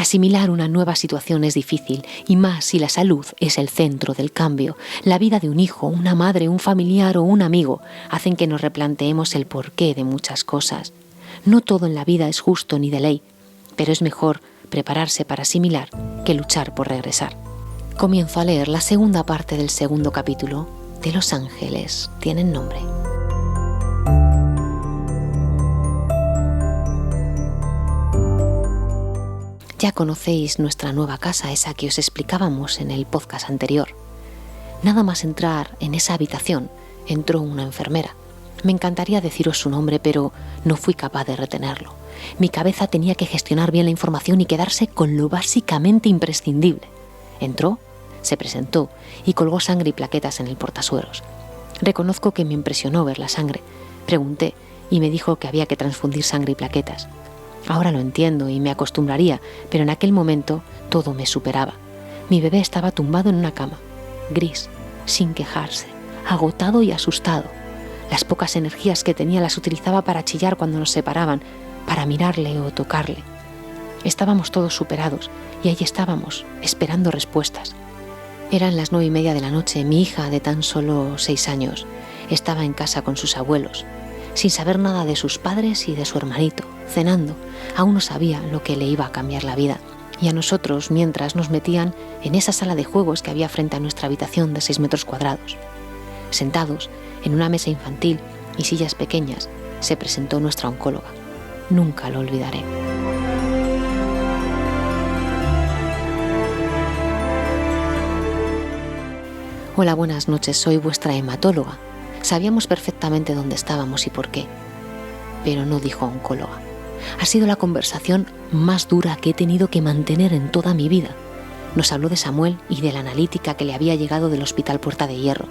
Asimilar una nueva situación es difícil, y más si la salud es el centro del cambio. La vida de un hijo, una madre, un familiar o un amigo hacen que nos replanteemos el porqué de muchas cosas. No todo en la vida es justo ni de ley, pero es mejor prepararse para asimilar que luchar por regresar. Comienzo a leer la segunda parte del segundo capítulo de Los ángeles tienen nombre. Ya conocéis nuestra nueva casa, esa que os explicábamos en el podcast anterior. Nada más entrar en esa habitación, entró una enfermera. Me encantaría deciros su nombre, pero no fui capaz de retenerlo. Mi cabeza tenía que gestionar bien la información y quedarse con lo básicamente imprescindible. Entró, se presentó y colgó sangre y plaquetas en el portasueros. Reconozco que me impresionó ver la sangre. Pregunté y me dijo que había que transfundir sangre y plaquetas. Ahora lo entiendo y me acostumbraría, pero en aquel momento todo me superaba. Mi bebé estaba tumbado en una cama, gris, sin quejarse, agotado y asustado. Las pocas energías que tenía las utilizaba para chillar cuando nos separaban, para mirarle o tocarle. Estábamos todos superados y ahí estábamos, esperando respuestas. Eran las 9:30 de la noche. Mi hija, de tan solo 6 años, estaba en casa con sus abuelos, sin saber nada de sus padres y de su hermanito, cenando. Aún no sabía lo que le iba a cambiar la vida. Y a nosotros, mientras nos metían en esa sala de juegos que había frente a nuestra habitación de 6 metros cuadrados. Sentados en una mesa infantil y sillas pequeñas, se presentó nuestra oncóloga. Nunca lo olvidaré. Hola, buenas noches, soy vuestra hematóloga. Sabíamos perfectamente dónde estábamos y por qué, pero no dijo oncóloga. Ha sido la conversación más dura que he tenido que mantener en toda mi vida. Nos habló de Samuel y de la analítica que le había llegado del Hospital Puerta de Hierro.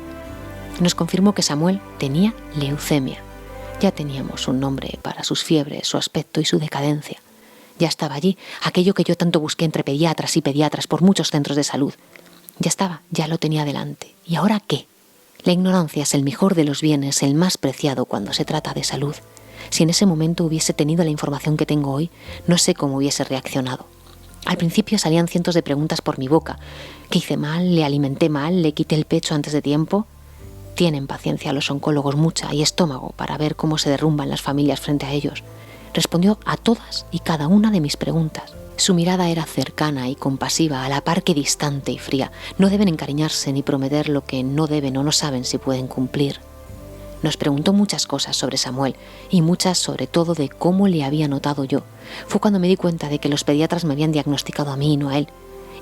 Nos confirmó que Samuel tenía leucemia. Ya teníamos un nombre para sus fiebres, su aspecto y su decadencia. Ya estaba allí, aquello que yo tanto busqué entre pediatras y pediatras por muchos centros de salud. Ya estaba, ya lo tenía delante. ¿Y ahora qué? La ignorancia es el mejor de los bienes, el más preciado cuando se trata de salud. Si en ese momento hubiese tenido la información que tengo hoy, no sé cómo hubiese reaccionado. Al principio salían cientos de preguntas por mi boca. ¿Qué hice mal? ¿Le alimenté mal? ¿Le quité el pecho antes de tiempo? Tienen paciencia los oncólogos, mucha, y estómago para ver cómo se derrumban las familias frente a ellos. Respondió a todas y cada una de mis preguntas. Su mirada era cercana y compasiva, a la par que distante y fría. No deben encariñarse ni prometer lo que no deben o no saben si pueden cumplir. Nos preguntó muchas cosas sobre Samuel y muchas sobre todo de cómo le había notado yo. Fue cuando me di cuenta de que los pediatras me habían diagnosticado a mí y no a él,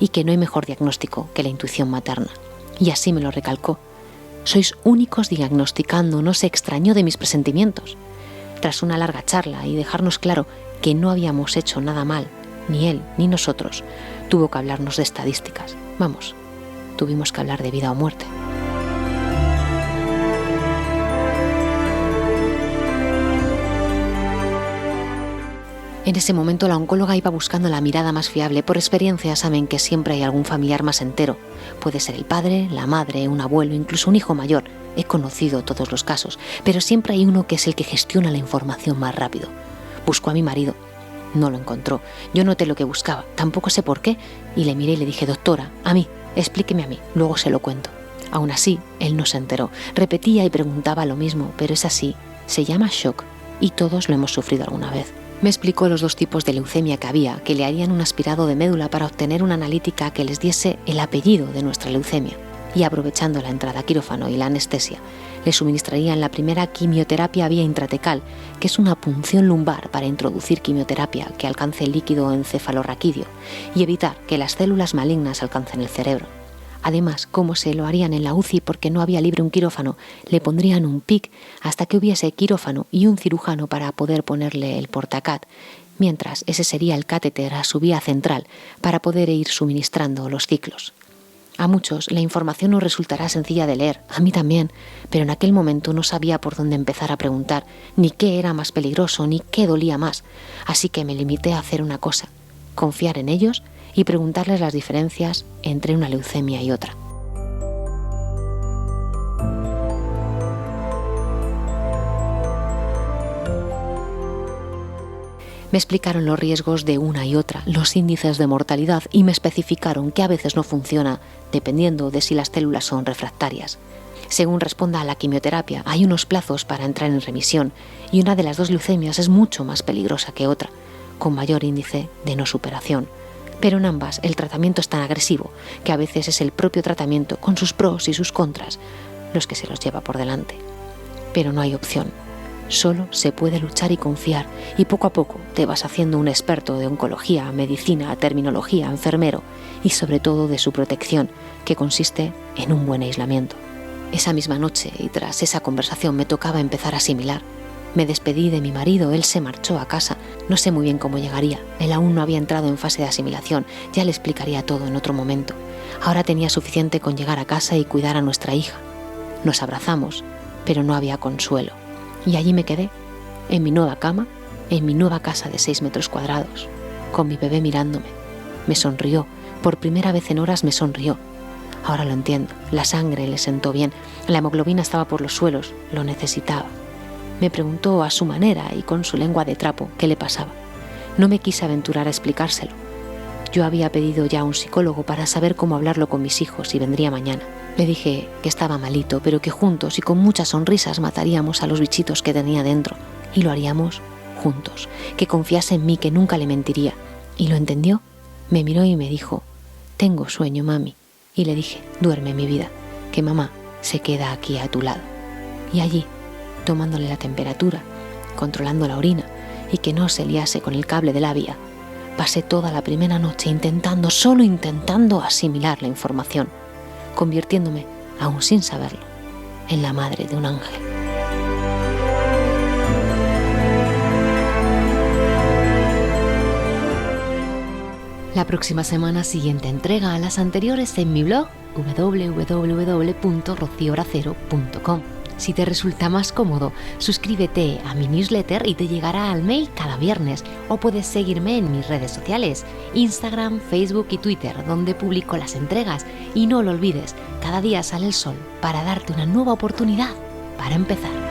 y que no hay mejor diagnóstico que la intuición materna. Y así me lo recalcó. Sois únicos diagnosticando, no se extrañó de mis presentimientos. Tras una larga charla y dejarnos claro que no habíamos hecho nada mal, ni él ni nosotros, tuvo que hablarnos de estadísticas. Vamos, tuvimos que hablar de vida o muerte. En ese momento la oncóloga iba buscando la mirada más fiable. Por experiencia saben que siempre hay algún familiar más entero. Puede ser el padre, la madre, un abuelo, incluso un hijo mayor. He conocido todos los casos, pero siempre hay uno que es el que gestiona la información más rápido. Buscó a mi marido. No lo encontró. Yo noté lo que buscaba, tampoco sé por qué, y le miré y le dije: doctora, a mí, explíqueme a mí, luego se lo cuento. Aún así, él no se enteró. Repetía y preguntaba lo mismo, pero es así. Se llama shock, y todos lo hemos sufrido alguna vez. Me explicó los 2 tipos de leucemia que había, que le harían un aspirado de médula para obtener una analítica que les diese el apellido de nuestra leucemia. Y aprovechando la entrada a quirófano y la anestesia, le suministrarían la primera quimioterapia vía intratecal, que es una punción lumbar para introducir quimioterapia que alcance el líquido encefalorraquídeo y evitar que las células malignas alcancen el cerebro. Además, como se lo harían en la UCI porque no había libre un quirófano, le pondrían un PIC hasta que hubiese quirófano y un cirujano para poder ponerle el portacat, mientras ese sería el catéter a su vía central para poder ir suministrando los ciclos. A muchos la información nos resultará sencilla de leer, a mí también, pero en aquel momento no sabía por dónde empezar a preguntar, ni qué era más peligroso, ni qué dolía más, así que me limité a hacer una cosa: confiar en ellos y preguntarles las diferencias entre una leucemia y otra. Me explicaron los riesgos de una y otra, los índices de mortalidad y me especificaron que a veces no funciona dependiendo de si las células son refractarias. Según responda a la quimioterapia, hay unos plazos para entrar en remisión y una de las dos leucemias es mucho más peligrosa que otra, con mayor índice de no superación. Pero en ambas el tratamiento es tan agresivo que a veces es el propio tratamiento, con sus pros y sus contras, los que se los lleva por delante. Pero no hay opción. Solo se puede luchar y confiar, y poco a poco te vas haciendo un experto de oncología, medicina, terminología, enfermero y sobre todo de su protección, que consiste en un buen aislamiento. Esa misma noche y tras esa conversación me tocaba empezar a asimilar. Me despedí de mi marido, él se marchó a casa, no sé muy bien cómo llegaría, él aún no había entrado en fase de asimilación, ya le explicaría todo en otro momento. Ahora tenía suficiente con llegar a casa y cuidar a nuestra hija. Nos abrazamos, pero no había consuelo. Y allí me quedé, en mi nueva cama, en mi nueva casa de 6 metros cuadrados, con mi bebé mirándome. Me sonrió, por primera vez en horas me sonrió. Ahora lo entiendo, la sangre le sentó bien, la hemoglobina estaba por los suelos, lo necesitaba. Me preguntó a su manera y con su lengua de trapo qué le pasaba. No me quise aventurar a explicárselo. Yo había pedido ya a un psicólogo para saber cómo hablarlo con mis hijos y vendría mañana. Le dije que estaba malito, pero que juntos y con muchas sonrisas mataríamos a los bichitos que tenía dentro. Y lo haríamos juntos, que confiase en mí, que nunca le mentiría. ¿Y lo entendió? Me miró y me dijo: «Tengo sueño, mami». Y le dije: «Duerme, mi vida, que mamá se queda aquí a tu lado». Y allí, tomándole la temperatura, controlando la orina y que no se liase con el cable de la vía, pasé toda la primera noche solo intentando asimilar la información, convirtiéndome, aún sin saberlo, en la madre de un ángel. La próxima semana siguiente entrega a las anteriores en mi blog www.rociobracero.com. Si te resulta más cómodo, suscríbete a mi newsletter y te llegará al mail cada viernes, o puedes seguirme en mis redes sociales, Instagram, Facebook y Twitter, donde publico las entregas. Y no lo olvides, cada día sale el sol para darte una nueva oportunidad para empezar.